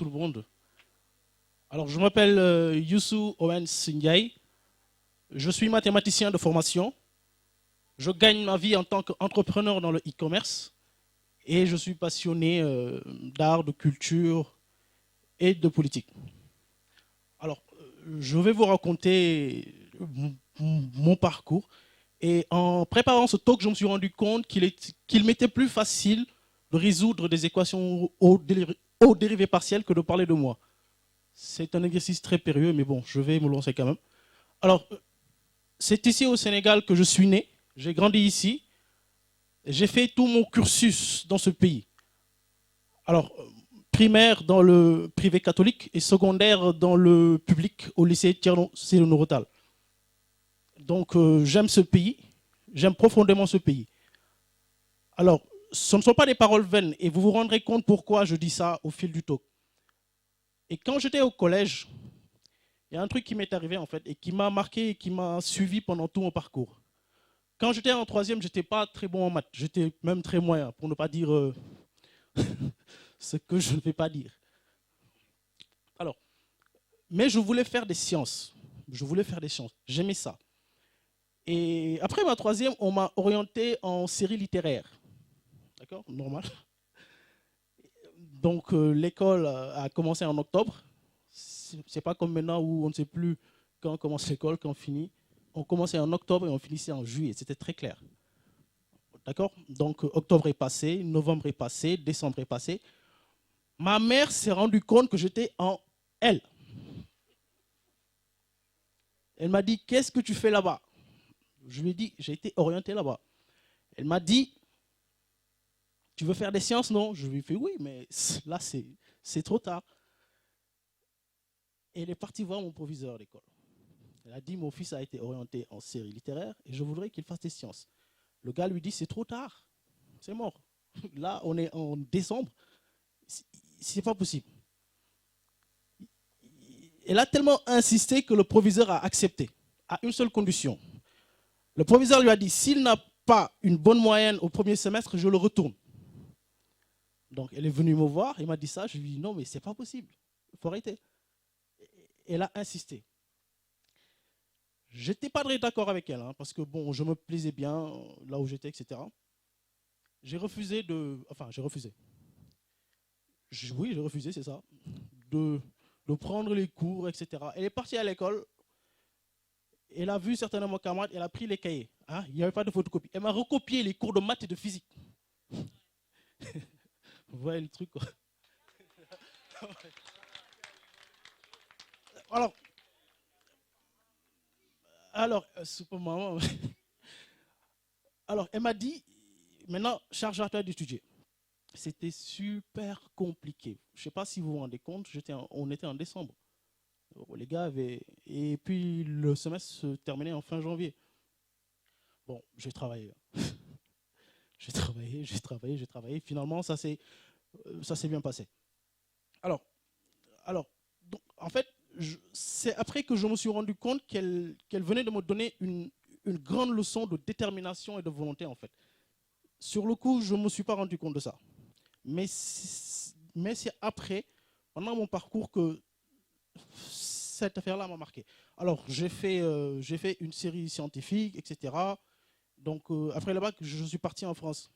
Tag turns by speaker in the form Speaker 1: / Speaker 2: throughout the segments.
Speaker 1: tout le monde. Alors, je m'appelle Youssou Owens Ndiaye. Je suis mathématicien de formation. Je gagne ma vie en tant qu'entrepreneur dans le e-commerce. Et je suis passionné d'art, de culture et de politique. Alors, je vais vous raconter mon parcours. Et en préparant ce talk, je me suis rendu compte qu'il m'était plus facile de résoudre des équations aux dérivées partielles que de parler de moi. C'est un exercice très périlleux, mais bon, je vais me lancer quand même. Alors, c'est ici au Sénégal que je suis né. J'ai grandi ici. J'ai fait tout mon cursus dans ce pays. Alors, primaire dans le privé catholique et secondaire dans le public au lycée Thierno-Sédou-Nourou-Tall. Donc, j'aime ce pays. J'aime profondément ce pays. Alors, ce ne sont pas des paroles vaines et vous vous rendrez compte pourquoi je dis ça au fil du talk. Et quand j'étais au collège, il y a un truc qui m'est arrivé en fait et qui m'a marqué et qui m'a suivi pendant tout mon parcours. Quand j'étais en troisième, je n'étais pas très bon en maths. J'étais même très moyen, pour ne pas dire ce que je ne vais pas dire. Alors, mais je voulais faire des sciences. Je voulais faire des sciences. J'aimais ça. Et après ma troisième, on m'a orienté en série littéraire. D'accord? Normal. Donc l'école a commencé en octobre. C'est pas comme maintenant où on ne sait plus quand on commence l'école, quand on finit. On commençait en octobre et on finissait en juillet. C'était très clair. D'accord? Donc octobre est passé, novembre est passé, décembre est passé. Ma mère s'est rendue compte que j'étais en L. Elle m'a dit, qu'est-ce que tu fais là-bas? Je lui ai dit, j'ai été orienté là-bas. Elle m'a dit, tu veux faire des sciences, non? Je lui ai fait, oui, mais là, c'est trop tard. Et elle est partie voir mon proviseur d'école. Elle a dit, mon fils a été orienté en série littéraire et je voudrais qu'il fasse des sciences. Le gars lui dit, c'est trop tard, c'est mort. Là, on est en décembre, c'est pas possible. Elle a tellement insisté que le proviseur a accepté, à une seule condition. Le proviseur lui a dit, s'il n'a pas une bonne moyenne au premier semestre, je le retourne. Donc, elle est venue me voir, elle m'a dit ça, je lui ai dit, non, mais c'est pas possible, il faut arrêter. Elle a insisté. J'étais pas très d'accord avec elle, hein, parce que bon, je me plaisais bien là où j'étais, etc. J'ai refusé de... Enfin, j'ai refusé. Oui, j'ai refusé, c'est ça. De prendre les cours, etc. Elle est partie à l'école. Elle a vu certains de mes camarades, elle a pris les cahiers. Hein, il n'y avait pas de photocopie. Elle m'a recopié les cours de maths et de physique. Vous voyez le truc, quoi. Alors, super maman. Alors, elle m'a dit, maintenant, charge-toi d'étudier. C'était super compliqué. Je ne sais pas si vous vous rendez compte, on était en décembre. Les gars avaient... Et puis, le semestre se terminait en fin janvier. Bon, j'ai travaillé. J'ai travaillé. Finalement, ça s'est bien passé. Alors donc, en fait, c'est après que je me suis rendu compte qu'elle venait de me donner une grande leçon de détermination et de volonté, en fait. Sur le coup, je ne me suis pas rendu compte de ça. Mais c'est après, pendant mon parcours, que cette affaire-là m'a marqué. Alors, j'ai fait une série scientifique, etc. Donc, après le bac, je suis parti en France.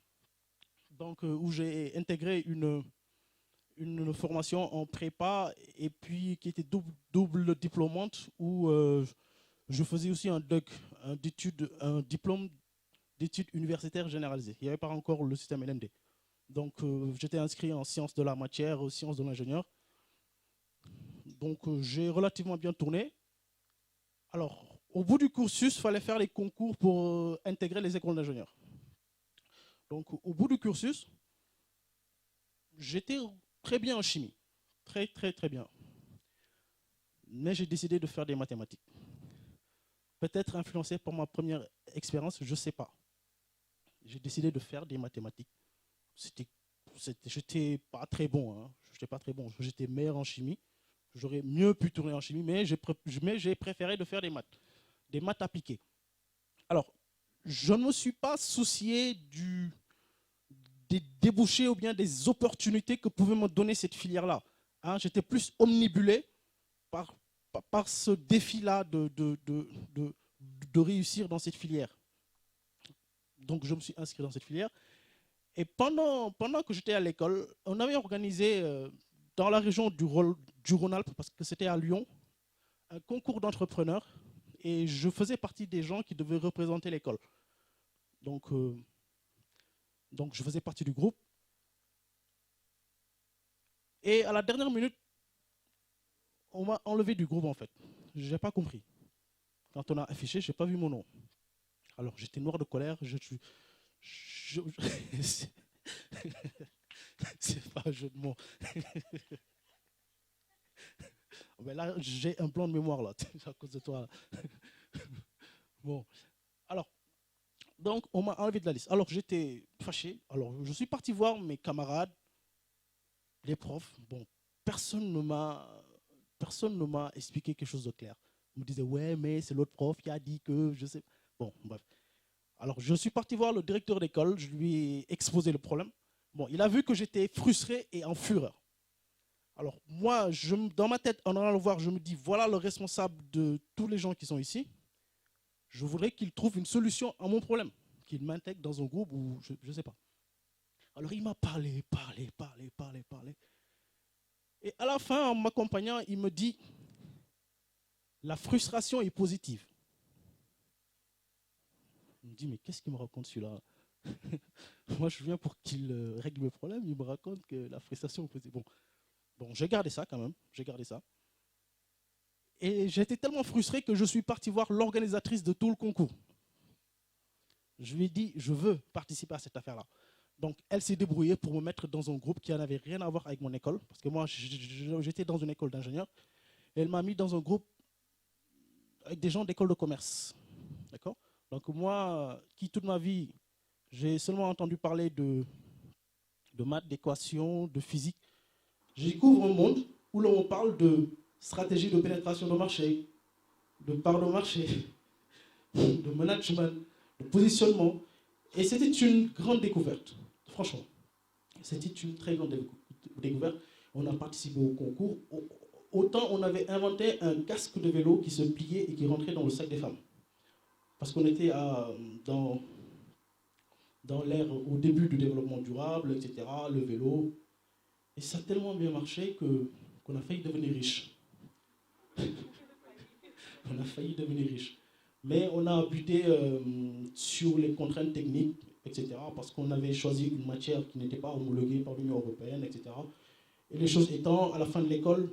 Speaker 1: Donc, où j'ai intégré une formation en prépa et puis qui était double diplômante où je faisais aussi un DUG, un diplôme d'études universitaires généralisées. Il n'y avait pas encore le système LMD. Donc j'étais inscrit en sciences de la matière, aux sciences de l'ingénieur. Donc j'ai relativement bien tourné. Alors, au bout du cursus, il fallait faire les concours pour intégrer les écoles d'ingénieurs. Donc au bout du cursus, j'étais très bien en chimie. Très, très, très bien. Mais j'ai décidé de faire des mathématiques. Peut-être influencé par ma première expérience, je ne sais pas. J'ai décidé de faire des mathématiques. J'étais pas très bon. Hein. J'étais pas très bon. J'étais meilleur en chimie. J'aurais mieux pu tourner en chimie, mais j'ai préféré de faire des maths appliquées. Alors, je ne me suis pas soucié des débouchés ou bien des opportunités que pouvait me donner cette filière-là. Hein, j'étais plus omnibulé par ce défi-là de réussir dans cette filière. Donc, je me suis inscrit dans cette filière. Et pendant que j'étais à l'école, on avait organisé dans la région du Rhône-Alpes, parce que c'était à Lyon, un concours d'entrepreneurs. Et je faisais partie des gens qui devaient représenter l'école. Donc, je faisais partie du groupe. Et à la dernière minute, on m'a enlevé du groupe en fait. Je n'ai pas compris. Quand on a affiché, je n'ai pas vu mon nom. Alors j'étais noir de colère. C'est pas un jeu de mots. Mais là, j'ai un plan de mémoire là, à cause de toi. Bon, alors, donc on m'a enlevé de la liste. Alors j'étais fâché. Alors je suis parti voir mes camarades, les profs. Bon, personne ne m'a expliqué quelque chose de clair. On me disait, ouais, mais c'est l'autre prof qui a dit que, je sais. Bon, bref. Alors, je suis parti voir le directeur d'école, je lui ai exposé le problème. Bon, il a vu que j'étais frustré et en fureur. Alors, moi, dans ma tête, en allant le voir, je me dis, voilà le responsable de tous les gens qui sont ici. Je voudrais qu'il trouve une solution à mon problème, qu'il m'intègre dans un groupe ou je ne sais pas. Alors, il m'a parlé. Et à la fin, en m'accompagnant, il me dit, la frustration est positive. Je me dis, mais qu'est-ce qu'il me raconte celui-là? Moi, je viens pour qu'il règle mes problèmes. Il me raconte que la frustration est positive. Bon, j'ai gardé ça quand même. J'ai gardé ça. Et j'étais tellement frustré que je suis parti voir l'organisatrice de tout le concours. Je lui ai dit, je veux participer à cette affaire-là. Donc, elle s'est débrouillée pour me mettre dans un groupe qui n'avait rien à voir avec mon école. Parce que moi, j'étais dans une école d'ingénieur. Elle m'a mis dans un groupe avec des gens d'école de commerce. D'accord? Donc, moi, qui toute ma vie, j'ai seulement entendu parler de maths, d'équations, de physique. Je découvre un monde où l'on parle de stratégie de pénétration de marché, de part de marché, de management, de positionnement. Et c'était une grande découverte, franchement. C'était une très grande découverte. On a participé au concours. Autant on avait inventé un casque de vélo qui se pliait et qui rentrait dans le sac des femmes. Parce qu'on était dans l'ère au début du développement durable, etc., le vélo. Et ça a tellement bien marché qu'on a failli devenir riche. On a failli devenir riche. Mais on a buté sur les contraintes techniques, etc., parce qu'on avait choisi une matière qui n'était pas homologuée par l'Union européenne, etc. Et les choses étant, à la fin de l'école,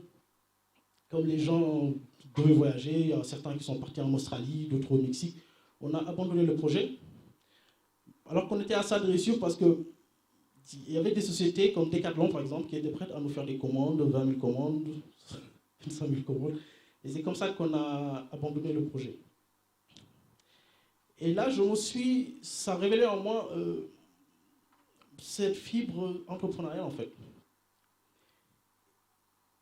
Speaker 1: comme les gens devaient voyager, il y a certains qui sont partis en Australie, d'autres au Mexique, on a abandonné le projet. Alors qu'on était à ça de réussir parce que il y avait des sociétés comme Decathlon, par exemple, qui étaient prêtes à nous faire des commandes, 20 000 commandes, 100 000 commandes. Et c'est comme ça qu'on a abandonné le projet. Et là, ça a révélé en moi cette fibre entrepreneuriale, en fait.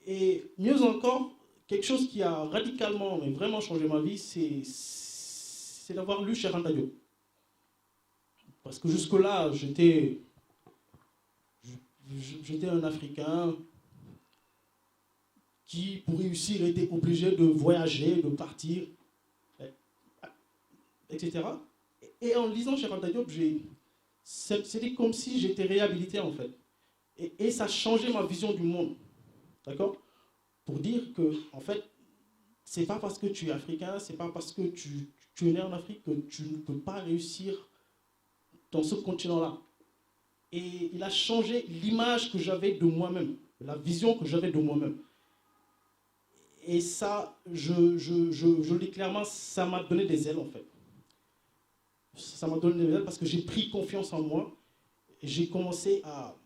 Speaker 1: Et mieux encore, quelque chose qui a radicalement, mais vraiment changé ma vie, c'est d'avoir lu Cheikh Anta Diop. Parce que jusque-là, j'étais un Africain qui, pour réussir, était obligé de voyager, de partir, etc. Et en lisant Cheikh Anta Diop, c'était comme si j'étais réhabilité, en fait. Et ça a changé ma vision du monde. D'accord? Pour dire que, en fait, c'est pas parce que tu es africain, c'est pas parce que tu es né en Afrique que tu ne peux pas réussir dans ce continent-là. Et il a changé l'image que j'avais de moi-même, la vision que j'avais de moi-même. Et ça, je le dis clairement, ça m'a donné des ailes en fait. Ça m'a donné des ailes parce que j'ai pris confiance en moi et j'ai commencé à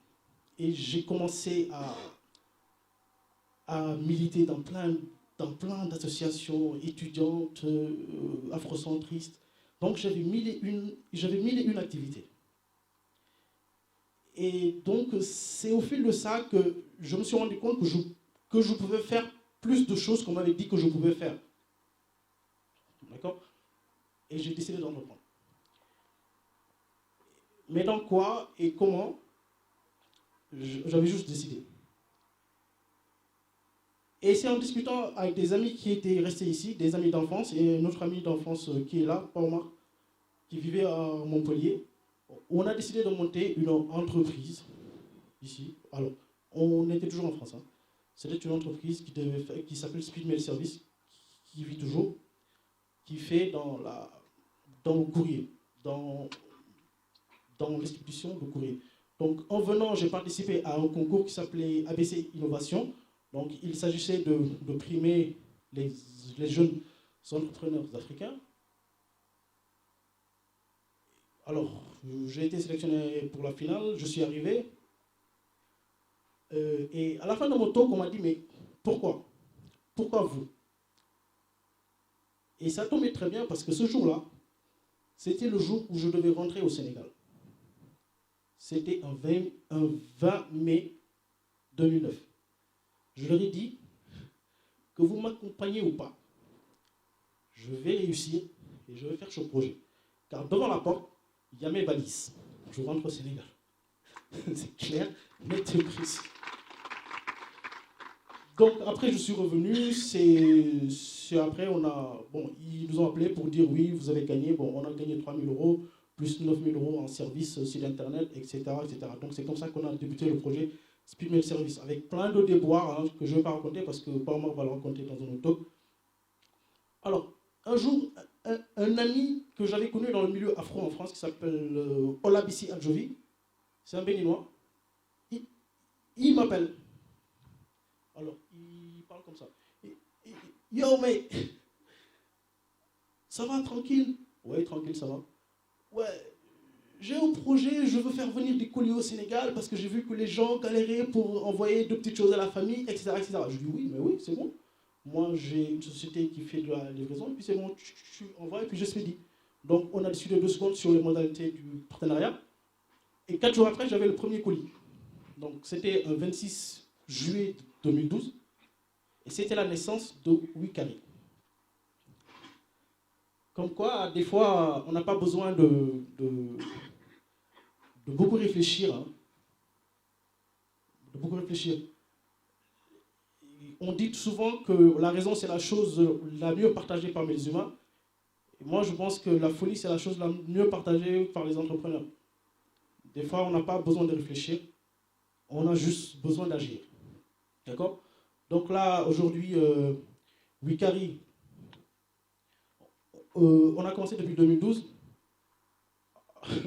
Speaker 1: militer dans plein d'associations étudiantes, afrocentristes. Donc j'avais mille et une activités. Et donc c'est au fil de ça que je me suis rendu compte que je pouvais faire plus de choses qu'on m'avait dit que je pouvais faire. D'accord? Et j'ai décidé d'entreprendre. Mais dans quoi et comment, j'avais juste décidé. Et c'est en discutant avec des amis qui étaient restés ici, des amis d'enfance, et notre ami d'enfance qui est là, Paul, qui vivait à Montpellier, on a décidé de monter une entreprise ici. Alors, on était toujours en France. Hein. C'était une entreprise qui s'appelle Speed Mail Service, qui vit toujours, qui fait dans le courrier, dans l'expédition de courrier. Donc, en venant, j'ai participé à un concours qui s'appelait ABC Innovation. Donc, il s'agissait de primer les jeunes entrepreneurs africains. Alors, j'ai été sélectionné pour la finale, je suis arrivé. Et à la fin de mon talk, on m'a dit, mais pourquoi? Pourquoi vous? Et ça tombait très bien parce que ce jour-là, c'était le jour où je devais rentrer au Sénégal. C'était un 20 mai 2009. Je leur ai dit que vous m'accompagnez ou pas, je vais réussir et je vais faire ce projet. Car devant la porte, il y a mes valises. Je rentre au Sénégal. C'est clair, net et précis. Donc après, je suis revenu. C'est après, ils nous ont appelé pour dire oui, vous avez gagné. Bon, on a gagné 3 000 €, plus 9 000 € en service sur Internet, etc., etc. Donc c'est comme ça qu'on a débuté le projet Speed Mail Service, avec plein de déboires hein, que je ne vais pas raconter parce que Paul va le raconter dans un autre talk. Alors, un jour, un ami que j'avais connu dans le milieu afro en France, qui s'appelle Olabisi Adjovi, c'est un Béninois, il m'appelle. Alors, il parle comme ça. Yo, mate, ça va, tranquille? Ouais, tranquille, ça va. Ouais, j'ai un projet, je veux faire venir des colis au Sénégal parce que j'ai vu que les gens galéraient pour envoyer de petites choses à la famille, etc., etc. Je dis oui, mais oui, c'est bon. Moi, j'ai une société qui fait de la livraison, et puis c'est bon, tu envoies, et puis je expédie. Donc, on a discuté 2 secondes sur les modalités du partenariat. Et 4 jours après, j'avais le premier colis. Donc, c'était un 26 juillet 2012. Et c'était la naissance de Wikari. Comme quoi, des fois, on n'a pas besoin de beaucoup réfléchir. Hein. De beaucoup réfléchir. On dit souvent que la raison, c'est la chose la mieux partagée par les humains. Et moi, je pense que la folie, c'est la chose la mieux partagée par les entrepreneurs. Des fois, on n'a pas besoin de réfléchir. On a juste besoin d'agir. D'accord? Donc là, aujourd'hui, Wikari, on a commencé depuis 2012.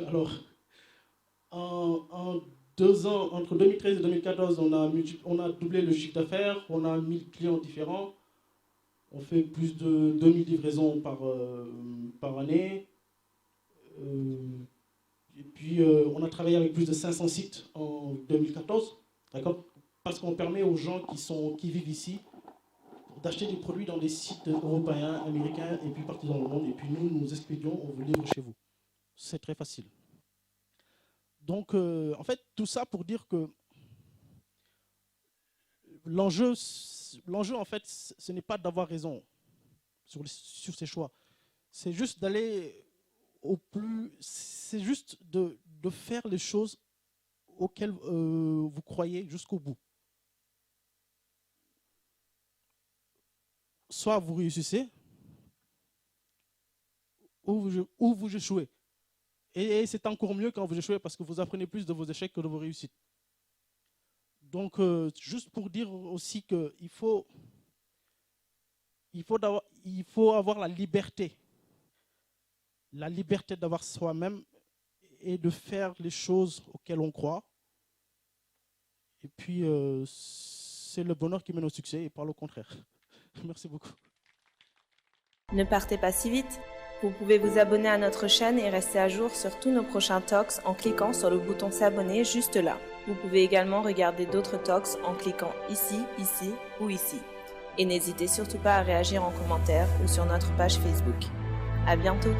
Speaker 1: Alors, en 2 ans, entre 2013 et 2014, on a doublé le chiffre d'affaires, on a 1000 clients différents, on fait plus de 2000 livraisons par année. Et puis, on a travaillé avec plus de 500 sites en 2014, d'accord? Parce qu'on permet aux gens qui vivent ici d'acheter des produits dans des sites européens, américains et puis partout dans le monde. Et puis nous expédions, on vous livre chez vous. C'est très facile. Donc, en fait, tout ça pour dire que l'enjeu, en fait, ce n'est pas d'avoir raison sur ses choix. C'est juste d'aller au plus... C'est juste de faire les choses auxquelles vous croyez jusqu'au bout. Soit vous réussissez, ou vous échouez. Et c'est encore mieux quand vous échouez parce que vous apprenez plus de vos échecs que de vos réussites. Donc, juste pour dire aussi qu'il faut avoir la liberté d'avoir soi-même et de faire les choses auxquelles on croit. Et puis, c'est le bonheur qui mène au succès et pas le contraire. Merci beaucoup.
Speaker 2: Ne partez pas si vite. Vous pouvez vous abonner à notre chaîne et rester à jour sur tous nos prochains talks en cliquant sur le bouton s'abonner juste là. Vous pouvez également regarder d'autres talks en cliquant ici, ici ou ici. Et n'hésitez surtout pas à réagir en commentaire ou sur notre page Facebook. À bientôt.